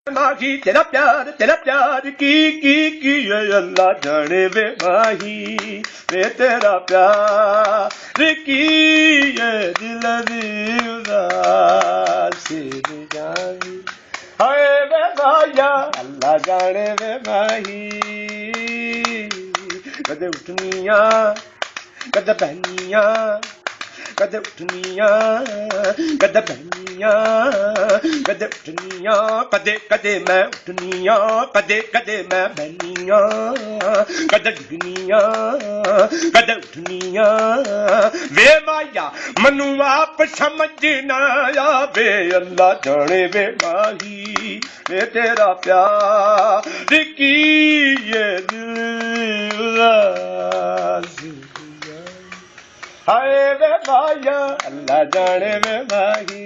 माही तेरा प्यार की अल्लाह जाने वे माही वे तेरा प्यार की ये दिल दी उदासी जानी हाय वे माया अल्लाह जाने वे माही कदे उठनिया कदे बहनिया कदे उठनिया कदे बहनिया कदे उठनिया कदे कदे मैं उठनिया कदे कदे मैं बहनिया कदे डिगनिया कदे उठनिया वे माया मनु आप समझना आवे अल्लाह जाने वे माही वे तेरा प्यार की ये दिल हाय वे माया अल्लाह जाने वे माही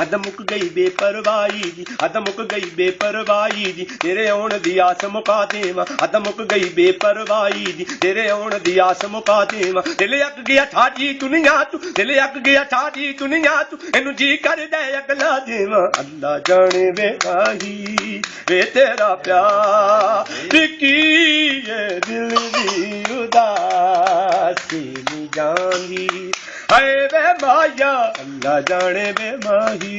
अद मुक गई बेपरवाही जी अद मुक गई बेपरवाही जी तेरे आउण दी आस मुका देवां अद मुक गई बेपरवाही जी तेरे आउण दी आस मुका देवां दिल अक गया ठाजी दुनिया तू दिल अक गया ठाजी दुनिया तू इनू जी कर दे अगला देवां अल्लाह जाने वे माही वे तेरा प्यार की ये दिल दी उदासी नी जांदी हाय वे माया अल्लाह जाने वे माही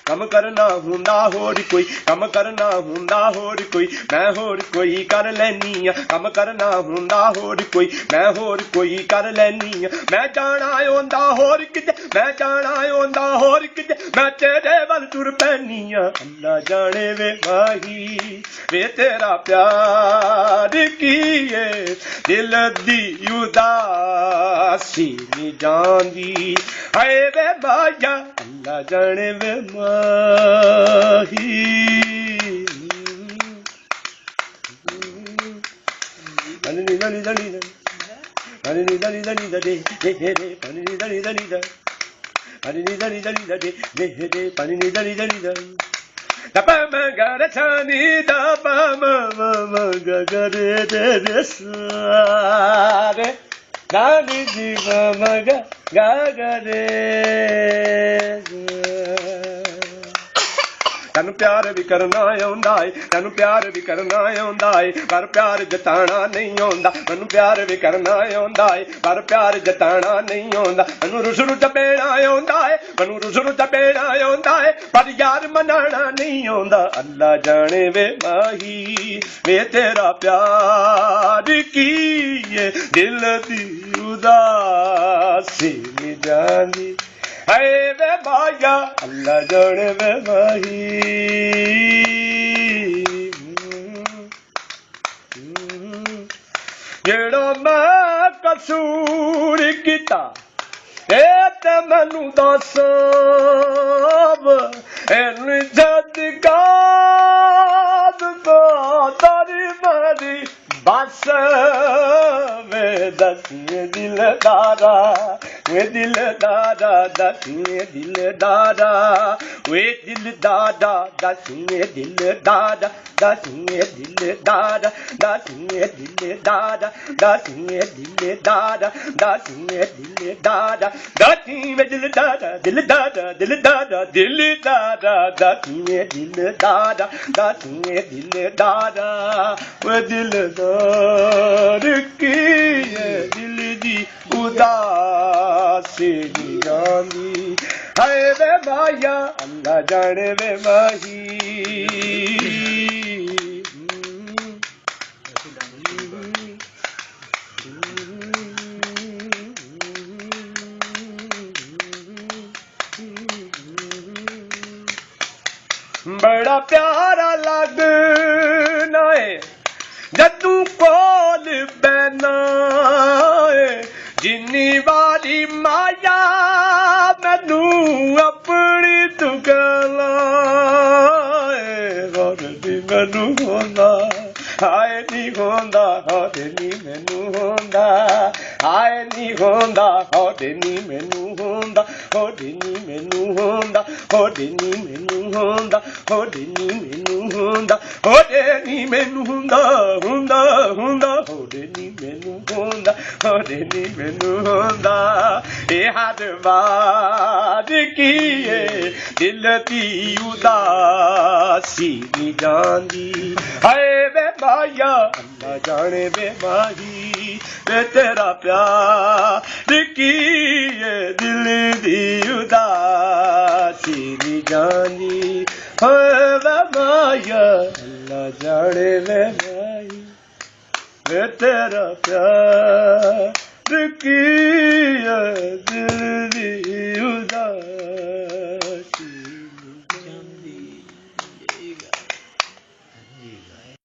कम करना हुंदा होर कोई कम करना हुंदा होर कोई मैं होर कोई कर लैनी आ कम करना हुंदा होर कोई मैं होर कोई कर लैनी आ मैं जाना आंदा होर किते मैं जाना आंदा होर किते मैं तेरे वल टुर पैनी आ अल्लाह जाने वे माही वे तेरा प्यार की ये दिल दी उदासी नी जांदी हाय वे माया अल्लाह जाने वे माही pani ni da ni da ni da pani ni da ni da ni da de de de pani ni da ni da ni da pani ni da ni da ni da de de pani ni da ni da ni da da pa ma ga ra cha ni da pa ma ga ga re de sa re ga ni di ma ga ga re तैनू प्यार भी करना आउंदा है तैनू प्यार भी करना आउंदा है पर प्यार जताना नहीं आउंदा मैनू प्यार भी करना आउंदा है पर प्यार जताना नहीं आउंदा मैनू रुसरू चपेड़ा आउंदा है मैनू रुसरू चपेड़ा आउंदा है पर यार मनाना नहीं आउंदा अल्लाह जाने वे माही वे तेरा प्यार की ये दिल दी उदासी नी जांदी हाय वे माया अल्लाह जाने वे माही जेड़ा मैं कसूर कीता ए ते मैनू दस इन जदगाद तो तारी मेरी बस वे दसिए दिलदारा वे दिलदारा दसिए दिलदारा वे दिलदारा दसिए दिलदारा दसिए दिलदारा दसिए दिलदारा दसिए दिलदारा दसिए दिलदारा दसिए दिलदारा दिलदारा दिलदारा दिलदारा दसिए दिलदारा दसिए दिलदारा वे दिलदार की ये दिल दी उदासी नी जांदी हाय वे माया अल्लाह जाने वे माही बड़ा प्यारा लगना है जदू कोल बैना जिन्नी बारी माया मैनू अपनी तू गला ਨੀ ਮੈਨੂੰ ਹੁੰਦਾ ਹਾਏ ਨੀ ਹੁੰਦਾ ਹੋਦੇ ਨੀ ਮੈਨੂੰ ਹੁੰਦਾ ਹਾਏ ਨੀ ਹੁੰਦਾ ਹੋਦੇ ਨੀ ਮੈਨੂੰ ਹੁੰਦਾ ਹੋਦੇ ਨੀ ਮੈਨੂੰ ਹੁੰਦਾ ਹੋਦੇ ਨੀ ਮੈਨੂੰ ਹੁੰਦਾ ਹੋਦੇ ਨੀ ਮੈਨੂੰ ਹੁੰਦਾ ਹੋਦੇ ਨੀ ਮੈਨੂੰ ਹੁੰਦਾ ਹੁੰਦਾ ਹੁੰਦਾ ਹੋਦੇ ਨੀ ਮੈਨੂੰ ਹੁੰਦਾ ਹੋਦੇ ਨੀ ਮੈਨੂੰ ਹੁੰਦਾ ਇਹ ਹੱਦ ਬਾਤ ਕੀ ਏ ਦਿਲ ਦੀ ਉਦਾਸੀ ਨੀ ਜਾਂਦੀ ਹਾਏ ਵੇ ਮਾਇਆ ਅੱਲਾ ਜਾਣੇ ਵੇ ਮਾਹੀ ਵੇ ਤੇਰਾ ਪਿਆਰ ਕੀ ਏ ਦਿਲ ਦੀ ਉਦਾਸੀ ਨੀ ਜਾਂਦੀ ਹਾਏ ਵੇ ਮਾਇਆ ਅੱਲਾ ਜਾਣੇ ਵੇ ਮਾਹੀ ਵੇ ਤੇਰਾ ਪਿਆਰ ਕੀ ਏ ਦਿਲ ਦੀ ਉਦਾਸੀ